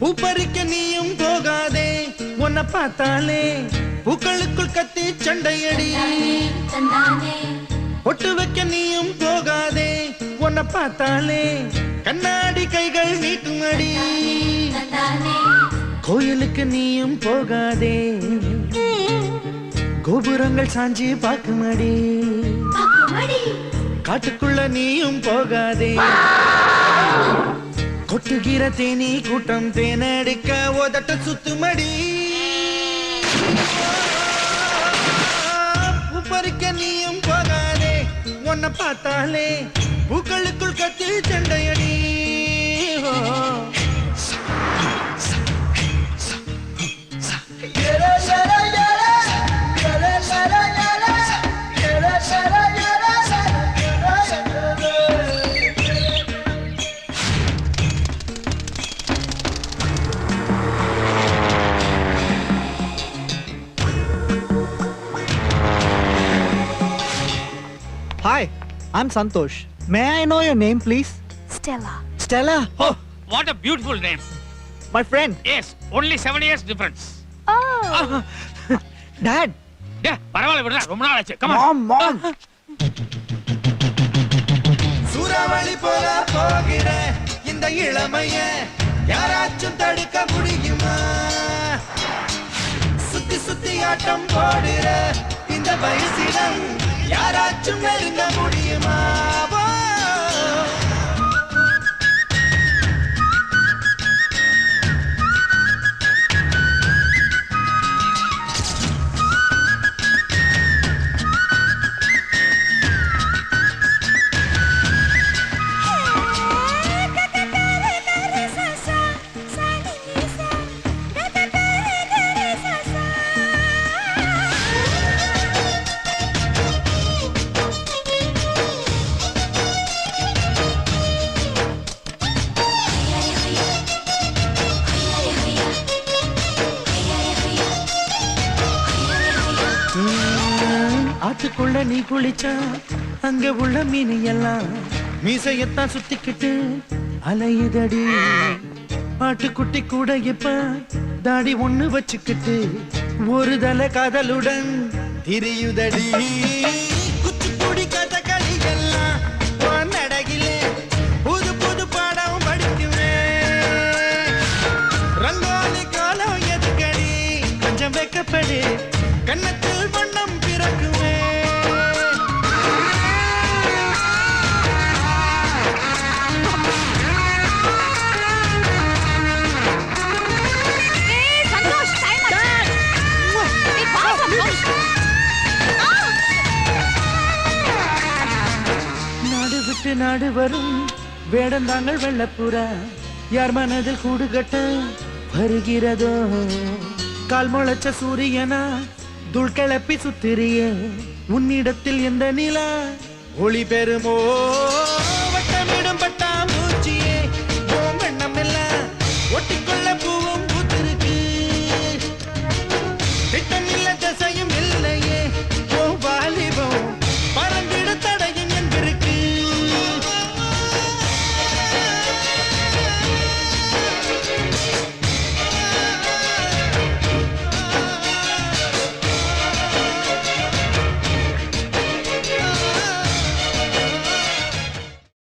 பூப்பறிக்க நீயும் போகாதே உன்னை பார்த்தாலே பூக்களுக்குள் கத்தி சண்டையடி ஒட்டு வைக்க நீயும் போகாதே உன்னை பார்த்தாலே கண்ணாடி கைகள் நீட்டும் அடி கோயிலுக்கு நீயும் போகாதே கோபுரங்கள் சாஞ்சி பார்க்குமடி காட்டுக்குள்ள நீயும் போகாதே கொட்டுகிற தேனி கூட்டம் தேனடிக்க உதட்ட சுத்துமடி பூப்பறிக்க நீயும் போகாதே உன்னை பார்த்தாலே பூக்களுக்குள் கத்தி சண்டையடி Hi, I'm Santosh. May I know your name, please? Stella. Stella? Oh, what a beautiful name. My friend. Yes, only 7 years difference. Oh. Dad. Yeah, பரவாயில்லை விடுடா, ரொம்ப நாள் ஆச்சு. Come on. Mom. சூறாவளி போல போகிற இந்த இளமைய யாராச்சும் தடுக்க முடியுமா? சுத்தி சுத்தி ஆட்டம் போடுற இந்த வயசிடம் யாராச்சும் நெருங்க முடியுமா? ஆத்துக்குள்ள நீ குளிச்சா அங்க உள்ள மீன் எல்லாம் மீசையத்தான் சுத்திக்கிட்டு அலையுதடி. ஆட்டுக்குட்டி கூட இப்ப தாடி ஒண்ணு வச்சுக்கிட்டு ஒரு தலை காதலுடன் திரியுதடி. குச்சிப்புடி கதகளி எல்லாம் நடகிலே புது புது பாடம் படிக்குவேன். ரங்கோலி காலம் எதுக்கடி கொஞ்சம் வெக்கப்படு கண்ணத்தில் வண்ணம் பிறக்குமே. நாடு விட்டு நாடு வரும் வேடந்தாங்கள் வெள்ளப்புறா யார் மனதில் கூடு கட்ட வருகிறதோ? கால் முளைச்ச சூரியனா துள் கிளப்பி சுத்திரியே உன்னிடத்தில் எந்த நிலா ஒளி பெறுமோ?